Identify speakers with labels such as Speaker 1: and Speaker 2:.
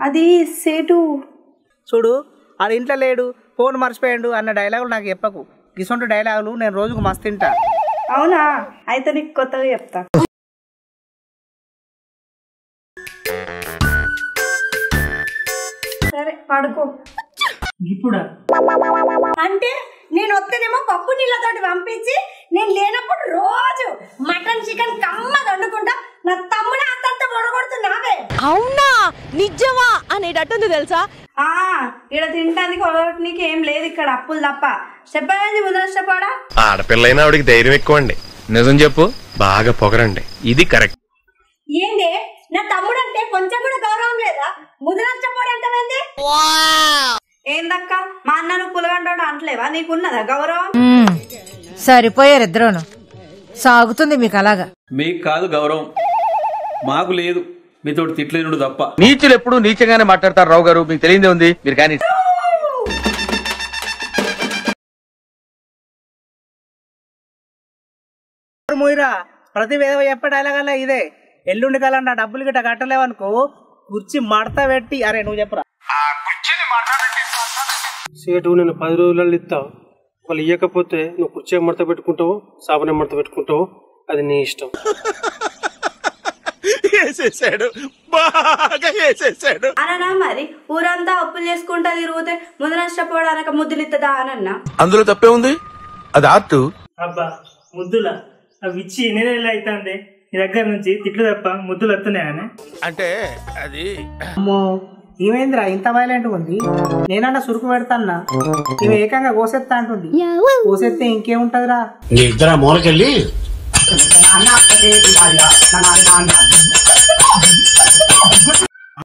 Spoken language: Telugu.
Speaker 1: అది సేటు
Speaker 2: చూడు ఆడ ఇంట్లో లేడు ఫోన్ మర్చిపోయాడు అన్న డైలాగులు నాకు చెప్పకు. ఇసొంటి డైలాగులు నేను రోజుకు మస్తు తింటా.
Speaker 1: అవునా? అయితే నీకు కొత్తగా చెప్తా. సరే పడుకో.
Speaker 2: ఇప్పుడా?
Speaker 1: అంటే నేను వస్తేనేమో పప్పు నీళ్ళతోటి పంపించి నేను లేనప్పుడు రోజు మటన్ చికెన్ కమ్మగా వండుకుంటా. నా తమ్ముడు అంతంత పొడగొడుతున్నావే.
Speaker 3: అవునా నిజమా అనేటట్టుంది తెలుసా?
Speaker 1: ఇక్కడ తింటానికి నీకు ఏం లేదు ఇక్కడ అప్పులు తప్ప. చెప్పండి ముదరష్టపోడా.
Speaker 4: ఆడపిల్లైనా ఆవిడికి ధైర్యం ఎక్కువ అండి. నిజం చెప్పు, బాగా పొగరండి. ఇది కరెక్ట్.
Speaker 1: ఏంది నా తమ్ముడు అంటే కొంచెం కూడా గౌరవం లేదా? ముదరష్టపోడంటే ఏందక్క మా అన్నను పులగంటోడు అంటలేవా? నీకున్నదా గౌరవం?
Speaker 5: సరిపోయారు ఇద్దరును. సాగుతుంది మీకు అలాగా.
Speaker 6: మీకు కాదు గౌరవం, మాకు లేదు. మీతో తిట్లేనుడు తప్ప.
Speaker 7: నీచులు ఎప్పుడు నీచంగానే మాట్లాడతారు రావు గారు, మీకు తెలియదే ఉంది. మీరు కానీ
Speaker 2: మూయిరా ప్రతి వేదవ చెప్పే డైలాగ్ అలా ఇదే. ఎల్లుండి కాలం నా డబ్బులు గిట్ట కట్టలేవనుకో కుర్చీ మడత పెట్టి. అరే నువ్వు చెప్పరా.
Speaker 8: సేటు నేను 10 రోజులలో ఇస్తా. వాళ్ళు ఇవ్వకపోతే నువ్వు కుర్చీ మడత పెట్టుకుంటావు, సాబనే మడత పెట్టుకుంటావు, అది నీ ఇష్టం.
Speaker 1: అననా మరి ఊరంతా అప్పులు చేసుకుంటా తిరుగుతే ముదరష్టపోవడానికి ముద్దులు ఇస్తుందా అనన్నా?
Speaker 4: అందులో తప్పే ఉంది, అది ఆర్ట్.
Speaker 9: అబ్బా ముద్దులా అవి ఇచ్చి ఎన్ని నెలలు అవుతుంది నీ దగ్గర నుంచి? తిట్లు తప్ప ముద్దులు వస్తున్నాయని
Speaker 4: అంటే అది.
Speaker 2: అమ్మో ఏమైందిరా ఇంత వైలెంట్ ఉంది? నేనన్నా సురుకు పెడతాన్నా, ఇవి ఏకంగా కోసేస్తా అంటుంది. కోసేస్తే ఇంకేముంటదిరా?
Speaker 10: నీ ఇద్దరు మూలకెళ్ళి